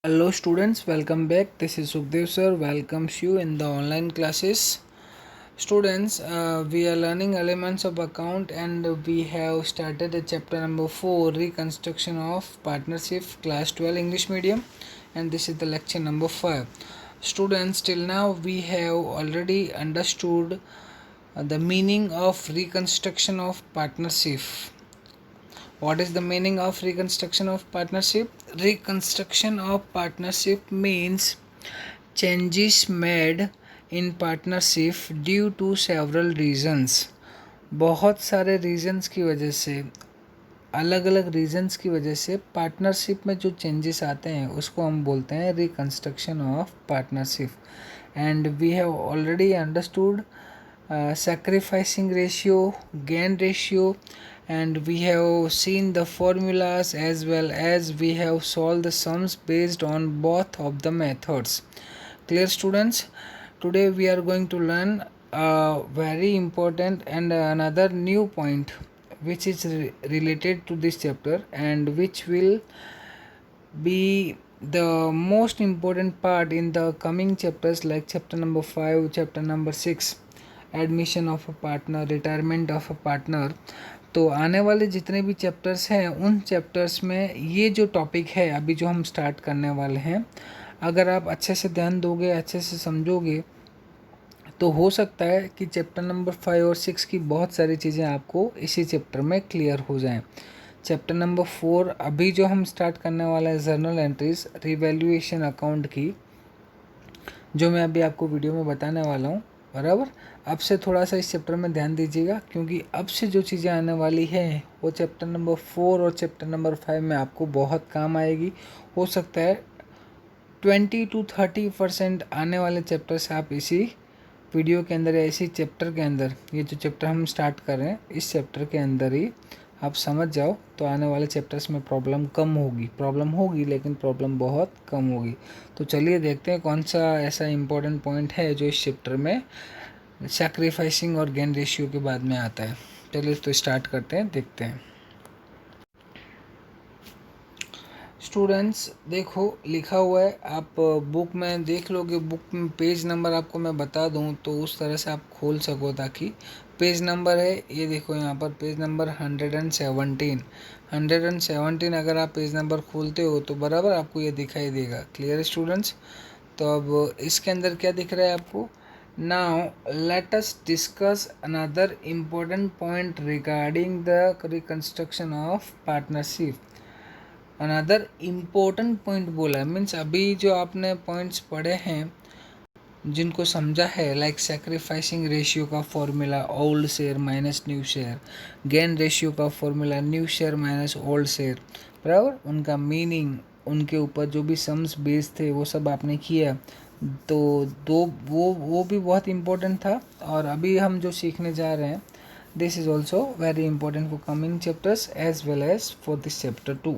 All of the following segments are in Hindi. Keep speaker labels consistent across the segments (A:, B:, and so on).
A: Hello students, welcome back. This is Sukhdev sir. Welcomes you in the online classes. Students, we are learning elements of account and we have started the chapter number 4, reconstruction of partnership, class 12 English medium, and this is the lecture number 5. Students, till now we have already understood the meaning of reconstruction of partnership. What is the meaning of reconstruction of partnership? Reconstruction of partnership means changes made in partnership due to several reasons. बहुत सारे रीजंस की वजह से, अलग अलग रीजंस की वजह से पार्टनरशिप में जो चेंजेस आते हैं उसको हम बोलते हैं reconstruction of partnership. And we have already understood sacrificing ratio, gain ratio, and we have seen the formulas as well as we have solved the sums based on both of the methods. Clear students? Today we are going to learn a very important and another new point which is related to this chapter and which will be the most important part in the coming chapters like chapter number 5, chapter number 6, admission of a partner, retirement of a partner. तो आने वाले जितने भी चैप्टर्स हैं उन चैप्टर्स में ये जो टॉपिक है अभी जो हम स्टार्ट करने वाले हैं, अगर आप अच्छे से ध्यान दोगे, अच्छे से समझोगे, तो हो सकता है कि चैप्टर नंबर 5 और 6 की बहुत सारी चीज़ें आपको इसी चैप्टर में क्लियर हो जाएं. चैप्टर नंबर 4 अभी जो हम स्टार्ट करने वाला है जर्नल एंट्रीज रिवैल्यूएशन अकाउंट की, जो मैं अभी आपको वीडियो में बताने वाला हूँ. बराबर, अब से थोड़ा सा इस चैप्टर में ध्यान दीजिएगा क्योंकि अब से जो चीज़ें आने वाली हैं वो चैप्टर नंबर 4 और चैप्टर नंबर 5 में आपको बहुत काम आएगी. हो सकता है 20 to 30% आने वाले चैप्टर से आप इसी वीडियो के अंदर या इसी चैप्टर के अंदर, ये जो चैप्टर हम स्टार्ट कर रहे हैं इस चैप्टर के अंदर ही आप समझ जाओ तो आने वाले चैप्टर्स में प्रॉब्लम कम होगी. प्रॉब्लम होगी लेकिन प्रॉब्लम बहुत कम होगी. तो चलिए देखते हैं कौन सा ऐसा इम्पोर्टेंट पॉइंट है जो इस चैप्टर में सैक्रिफाइसिंग और गेन रेशियो के बाद में आता है. चलिए तो स्टार्ट करते हैं, देखते हैं. स्टूडेंट्स देखो, लिखा हुआ है, आप बुक में देख लोगे, बुक में पेज नंबर आपको मैं बता दूं तो उस तरह से आप खोल सको, ताकि पेज नंबर है ये देखो यहाँ पर पेज नंबर 117 अगर आप पेज नंबर खोलते हो तो बराबर आपको ये दिखाई देगा. Clear students? तो अब इसके अंदर क्या दिख रहा है आपको? Now let us discuss another important point regarding the reconstruction of partnership. Another important point बोला है, मीन्स अभी जो आपने पॉइंट्स पढ़े हैं जिनको समझा है, लाइक सेक्रीफाइसिंग रेशियो का formula old share minus new share, gain ratio का formula new share minus old share, बराबर, उनका मीनिंग, उनके ऊपर जो भी सम्स बेस थे वो सब आपने किया. तो दो वो भी बहुत इम्पोर्टेंट था. और अभी हम जो सीखने जा रहे हैं this is also very important for coming chapters as well as for this chapter 2.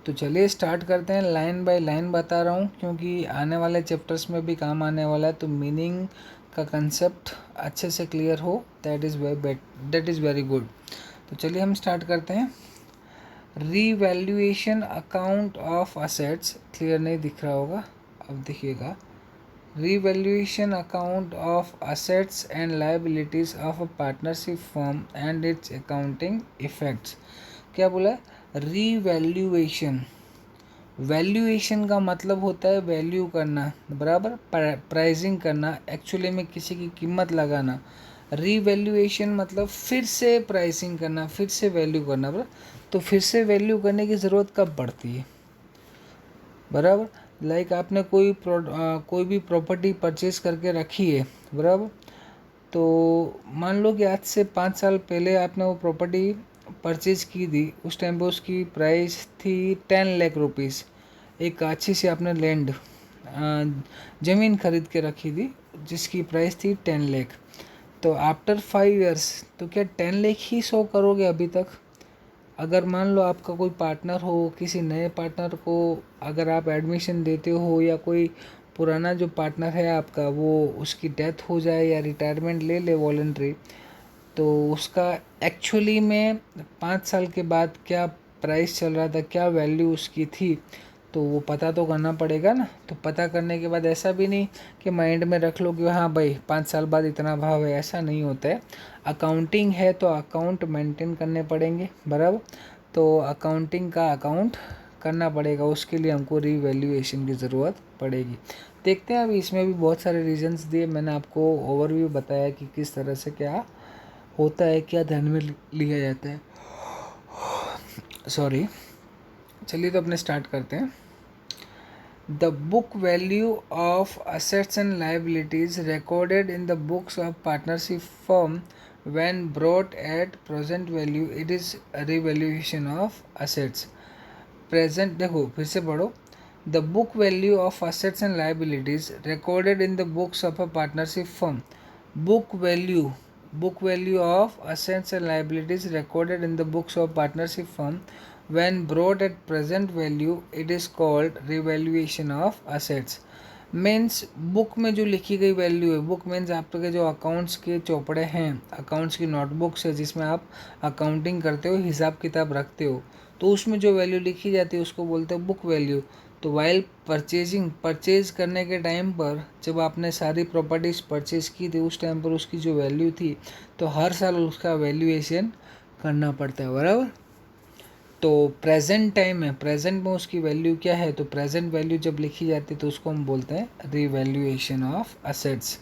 A: तो चलिए स्टार्ट करते हैं. लाइन बाय लाइन बता रहा हूँ क्योंकि आने वाले चैप्टर्स में भी काम आने वाला है, तो मीनिंग का कंसेप्ट अच्छे से क्लियर हो, दैट इज़ वेरी गुड. तो चलिए हम स्टार्ट करते हैं. Revaluation account of assets, clear नहीं दिख रहा होगा, अब देखिएगा. Revaluation account of assets and liabilities of a partnership firm and it's accounting effects. क्या बोला है? रीवैल्यूएशन. वैल्यूएशन का मतलब होता है वैल्यू करना, बराबर, प्राइसिंग करना, एक्चुअली में किसी की कीमत लगाना. रीवैल्यूएशन मतलब फिर से प्राइसिंग करना, फिर से वैल्यू करना, बराबर. तो फिर से वैल्यू करने की ज़रूरत कब पड़ती है? बराबर, लाइक आपने कोई भी प्रॉपर्टी परचेज करके रखी है, बराबर. तो मान लो कि आज से 5 साल पहले आपने वो प्रॉपर्टी परचेज की थी, उस टाइम पे उसकी प्राइस थी 10 लाख रुपीज़. एक अच्छी सी आपने लैंड, ज़मीन खरीद के रखी थी जिसकी प्राइस थी 10 लाख. तो आफ्टर 5 इयर्स तो क्या 10 लाख ही शो करोगे अभी तक? अगर मान लो आपका कोई पार्टनर हो, किसी नए पार्टनर को अगर आप एडमिशन देते हो या कोई पुराना जो पार्टनर है आपका वो उसकी डेथ हो जाए या रिटायरमेंट ले ले वॉलंटरी, तो उसका एक्चुअली में 5 साल के बाद क्या प्राइस चल रहा था, क्या वैल्यू उसकी थी, तो वो पता तो करना पड़ेगा ना। तो पता करने के बाद ऐसा भी नहीं कि माइंड में रख लो कि हाँ भाई 5 साल बाद इतना भाव है, ऐसा नहीं होता है। अकाउंटिंग है तो अकाउंट मेंटेन करने पड़ेंगे, बराबर। तो अकाउंटिंग का अकाउंट करना पड़ेगा, उसके लिए हमको रीवैल्यूएशन की ज़रूरत पड़ेगी। देखते हैं, अभी इसमें भी बहुत सारे रीजंस दिए, मैंने आपको ओवरव्यू बताया कि किस तरह से क्या होता है, क्या ध्यान में लिया जाता है। सॉरी, चलिए तो अपने स्टार्ट करते हैं। The book value of assets and liabilities recorded in the books of partnership firm when brought at present value, it is a revaluation of assets. Present, देखो फिर से पढ़ो। The book value of assets and liabilities recorded in the books of a partnership firm. Book value of assets and liabilities recorded in the books of partnership firm when brought at present value, it is called revaluation of assets. Means book में जो लिखी गई वैल्यू है, बुक मीन्स आपके जो अकाउंट्स के चौपड़े हैं, अकाउंट्स की नोटबुक्स है जिसमें आप अकाउंटिंग करते हो, हिसाब किताब रखते हो, तो उसमें जो वैल्यू लिखी जाती है उसको बोलते हैं बुक वैल्यू। तो वाइल परचेज करने के टाइम पर जब आपने सारी प्रॉपर्टीज परचेज की थी उस टाइम पर उसकी जो वैल्यू थी, तो हर साल उसका वैल्यूएशन करना पड़ता है, बराबर। तो प्रेजेंट टाइम है, प्रेजेंट में उसकी वैल्यू क्या है, तो प्रेजेंट वैल्यू जब लिखी जाती है तो उसको हम बोलते हैं revaluation of assets.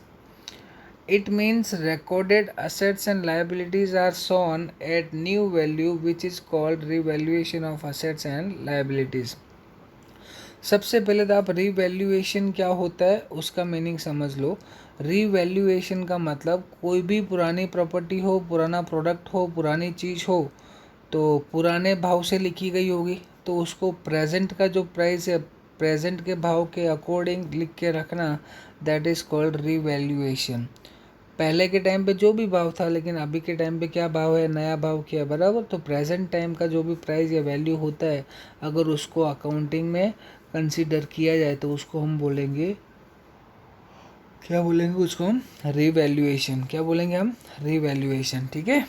A: It means recorded assets and liabilities are shown at new value which is called revaluation of assets and liabilities. सबसे पहले तो आप रीवैल्यूएशन क्या होता है उसका मीनिंग समझ लो। रीवैल्यूएशन का मतलब कोई भी पुरानी प्रॉपर्टी हो, पुराना प्रोडक्ट हो, पुरानी चीज़ हो, तो पुराने भाव से लिखी गई होगी, तो उसको प्रेजेंट का जो प्राइस है प्रेजेंट के भाव के अकॉर्डिंग लिख के रखना, दैट इज़ कॉल्ड रीवैल्यूएशन। पहले के टाइम पे जो भी भाव था, लेकिन अभी के टाइम पे क्या भाव है, नया भाव क्या है, बराबर। तो प्रेजेंट टाइम का जो भी प्राइस या वैल्यू होता है, अगर उसको अकाउंटिंग में कंसीडर किया जाए तो उसको हम बोलेंगे, क्या बोलेंगे उसको हम, रीवैल्यूएशन। क्या बोलेंगे हम, रीवैल्यूएशन, ठीक है।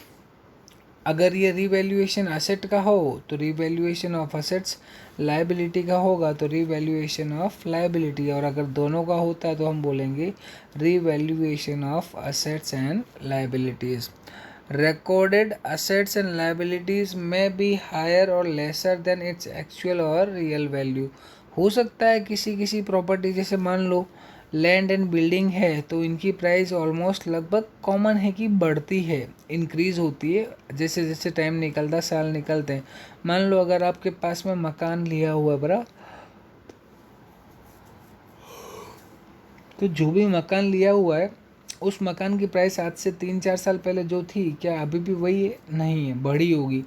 A: अगर ये रीवैल्यूएशन असेट का हो तो रीवैल्यूएशन ऑफ असेट्स, लायबिलिटी का होगा तो रीवैल्यूएशन ऑफ लायबिलिटी, और अगर दोनों का होता है तो हम बोलेंगे revaluation of assets and liabilities. recorded assets and liabilities may be higher or lesser than its actual और रियल वैल्यू। हो सकता है किसी किसी प्रॉपर्टी, जैसे मान लो लैंड एंड बिल्डिंग है, तो इनकी प्राइस ऑलमोस्ट लगभग कॉमन है कि बढ़ती है, इंक्रीज़ होती है जैसे जैसे टाइम निकलता, साल निकलते हैं। मान लो अगर आपके पास में मकान लिया हुआ है, बरा, तो जो भी मकान लिया हुआ है उस मकान की प्राइस आज से 3-4 साल पहले जो थी, क्या अभी भी वही है? नहीं है, बढ़ी होगी।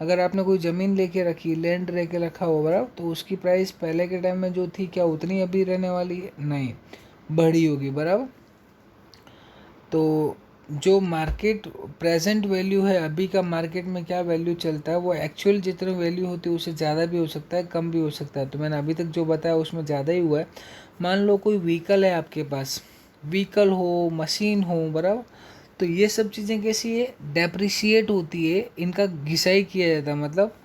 A: अगर आपने कोई ज़मीन लेके रखी, लैंड लेके रखा हो, बराबर, तो उसकी प्राइस पहले के टाइम में जो थी क्या उतनी अभी रहने वाली है? नहीं, बढ़ी होगी, बराबर। तो जो मार्केट प्रेजेंट वैल्यू है, अभी का मार्केट में क्या वैल्यू चलता है, वो एक्चुअल जितनी वैल्यू होती है उससे ज़्यादा भी हो सकता है, कम भी हो सकता है। तो मैंने अभी तक जो बताया उसमें ज़्यादा ही हुआ है। मान लो कोई व्हीकल है आपके पास, व्हीकल हो, मशीन हो, बराबर, तो ये सब चीज़ें कैसी है, डेप्रिशिएट होती है, इनका घिसाई किया जाता है, मतलब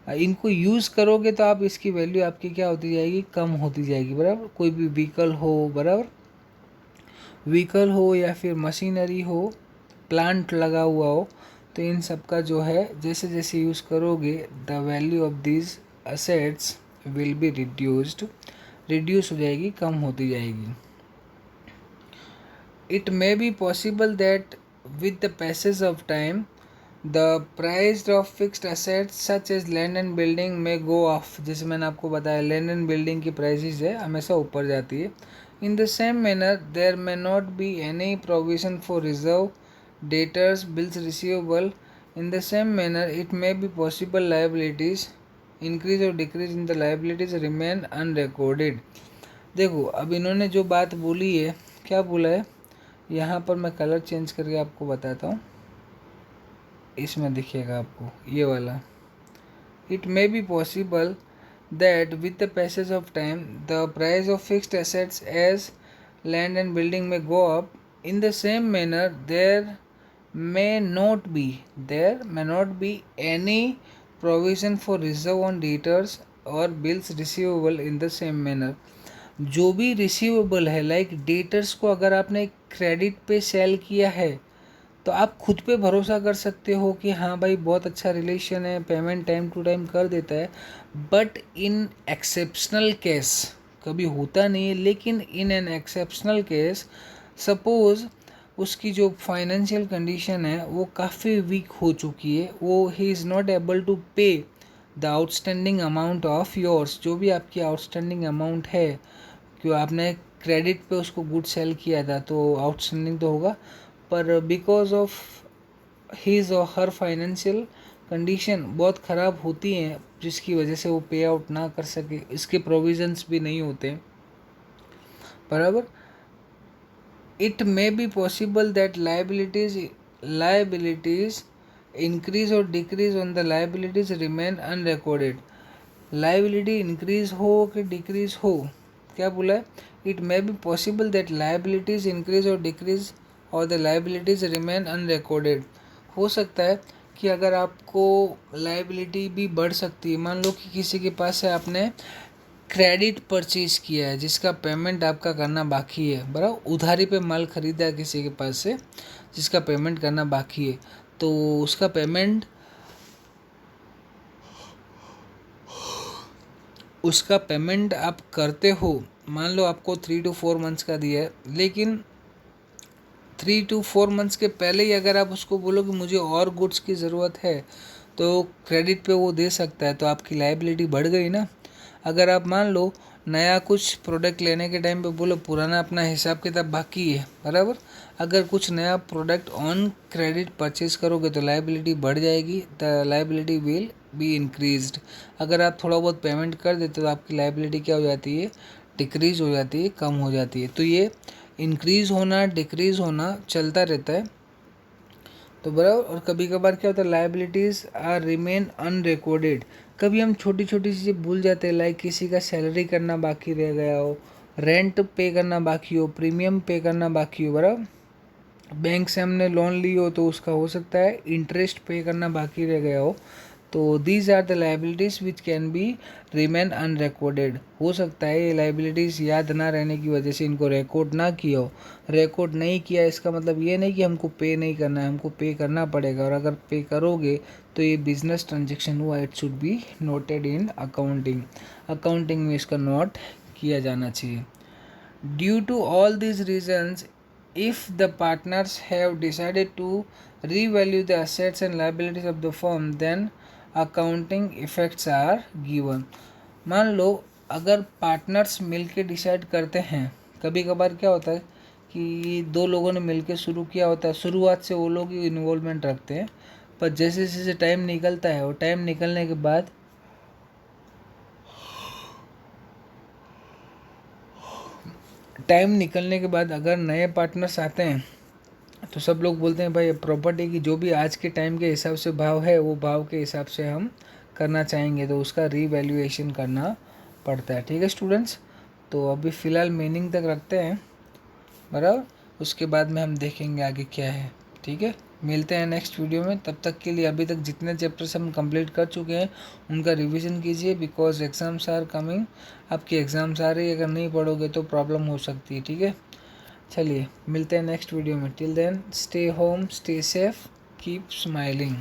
A: इनको यूज़ करोगे तो आप इसकी वैल्यू आपकी क्या होती जाएगी, कम होती जाएगी, बराबर। कोई भी व्हीकल हो, बराबर, व्हीकल हो या फिर मशीनरी हो, प्लांट लगा हुआ हो, तो इन सब का जो है जैसे जैसे यूज़ करोगे, the value of this assets will be reduce हो जाएगी, कम होती जाएगी। It may be possible that with the passage of time the price of fixed assets such as land and building may go off. जैसे मैंने आपको बताया, लैंड एंड बिल्डिंग की प्राइसेस है हमेशा ऊपर जाती है। In the same manner there may not be any provision for reserve debtors bills receivable. In the same manner it may be possible liabilities increase और decrease in the liabilities remain unrecorded. देखो अब इन्होंने जो बात बोली है, क्या बोला है, यहाँ पर मैं कलर चेंज करके आपको बताता हूँ, इसमें दिखेगा आपको ये वाला। It may be possible that with the passage of time the price of fixed assets as land and building may go up. In the same manner there may not be any provision for reserve on debtors और bills receivable in the same manner. जो भी रिसीवेबल है लाइक डेटर्स को अगर आपने क्रेडिट पे सेल किया है तो आप खुद पे भरोसा कर सकते हो कि हाँ भाई बहुत अच्छा रिलेशन है, पेमेंट टाइम टू टाइम कर देता है। बट इन एक्सेप्शनल केस, कभी होता नहीं है लेकिन in an exceptional case, suppose उसकी जो फाइनेंशियल कंडीशन है वो काफ़ी वीक हो चुकी है, वो ही is not able to pay the outstanding amount of yours, जो भी आपकी आउटस्टैंडिंग अमाउंट है, क्यों आपने क्रेडिट पे उसको गुड सेल किया था तो आउटस्टैंडिंग तो होगा, पर बिकॉज ऑफ हीज़ और हर फाइनेंशियल कंडीशन बहुत ख़राब होती हैं जिसकी वजह से वो पे आउट ना कर सके, इसके प्रोविजंस भी नहीं होते बराबर। It may be possible that liabilities increase और decrease on the liabilities remain unrecorded. Liability increase हो कि डिक्रीज हो, क्या बोला है, it may be possible that liabilities increase और डिक्रीज और द लाइबिलिटीज रिमेन अनरिकॉर्डेड। हो सकता है कि अगर आपको लाइबिलिटी भी बढ़ सकती है, मान लो कि किसी के पास से आपने क्रेडिट परचेज किया है जिसका पेमेंट आपका करना बाकी है, बराबर, उधारी पे माल खरीदा है किसी के पास से जिसका पेमेंट करना बाकी है, तो उसका पेमेंट आप करते हो, मान लो आपको 3 to 4 मंथ्स का दिया है, लेकिन 3 to 4 मंथ्स के पहले ही अगर आप उसको बोलो कि मुझे और गुड्स की ज़रूरत है तो क्रेडिट पे वो दे सकता है, तो आपकी लाइबिलिटी बढ़ गई ना। अगर आप मान लो नया कुछ प्रोडक्ट लेने के टाइम पे बोलो पुराना अपना हिसाब किताब बाकी है, बराबर, अगर कुछ नया प्रोडक्ट ऑन क्रेडिट परचेज करोगे तो लाइबिलिटी बढ़ जाएगी, the liability will be increased. अगर आप थोड़ा बहुत पेमेंट कर देते तो आपकी लाइबिलिटी क्या हो जाती है, डिक्रीज हो जाती है, कम हो जाती है। तो ये इंक्रीज़ होना डिक्रीज़ होना चलता रहता है, तो बराबर। और कभी कभार क्या होता है, लाइबिलिटीज़ आर रिमेन अनरिकॉर्डेड। कभी हम छोटी छोटी चीज़ें भूल जाते हैं, लाइक किसी का सैलरी करना बाकी रह गया हो, रेंट पे करना बाकी हो, प्रीमियम पे करना बाकी हो, बराबर। बैंक से हमने लोन ली हो तो उसका हो सकता है इंटरेस्ट पे करना बाकी रह गया हो, तो these are the liabilities which can be remain unrecorded. हो सकता है ये लाइबिलिटीज़ याद ना रहने की वजह से इनको रिकॉर्ड ना किया हो। रिकॉर्ड नहीं किया इसका मतलब ये नहीं कि हमको पे नहीं करना है, हमको पे करना पड़ेगा, और अगर पे करोगे तो ये बिजनेस ट्रांजेक्शन हुआ, it should be noted in accounting. Accounting में इसका नोट किया जाना चाहिए। Due to all these reasons, if the partners have decided to revalue the assets and liabilities of the firm, then accounting effects are given। मान लो अगर पार्टनर्स मिलके डिसाइड करते हैं, कभी कभार क्या होता है कि दो लोगों ने मिलके शुरू किया होता है, शुरुआत से वो लोग ही इन्वॉल्वमेंट रखते हैं, पर जैसे जैसे टाइम निकलता है और टाइम निकलने के बाद अगर नए पार्टनर्स आते हैं तो सब लोग बोलते हैं भाई प्रॉपर्टी की जो भी आज के टाइम के हिसाब से भाव है वो भाव के हिसाब से हम करना चाहेंगे, तो उसका रीवैल्यूएशन करना पड़ता है। ठीक है स्टूडेंट्स, तो अभी फ़िलहाल मीनिंग तक रखते हैं, बराबर, उसके बाद में हम देखेंगे आगे क्या है। ठीक है, मिलते हैं नेक्स्ट वीडियो में, तब तक के लिए अभी तक जितने चैप्टर्स हम कंप्लीट कर चुके हैं उनका रिवीजन कीजिए, बिकॉज एग्ज़ाम्स आर कमिंग, आपकी एग्ज़ाम्स आ रही है, अगर नहीं पढ़ोगे तो प्रॉब्लम हो सकती है। ठीक है, चलिए मिलते हैं नेक्स्ट वीडियो में, till then stay home, stay safe, keep smiling.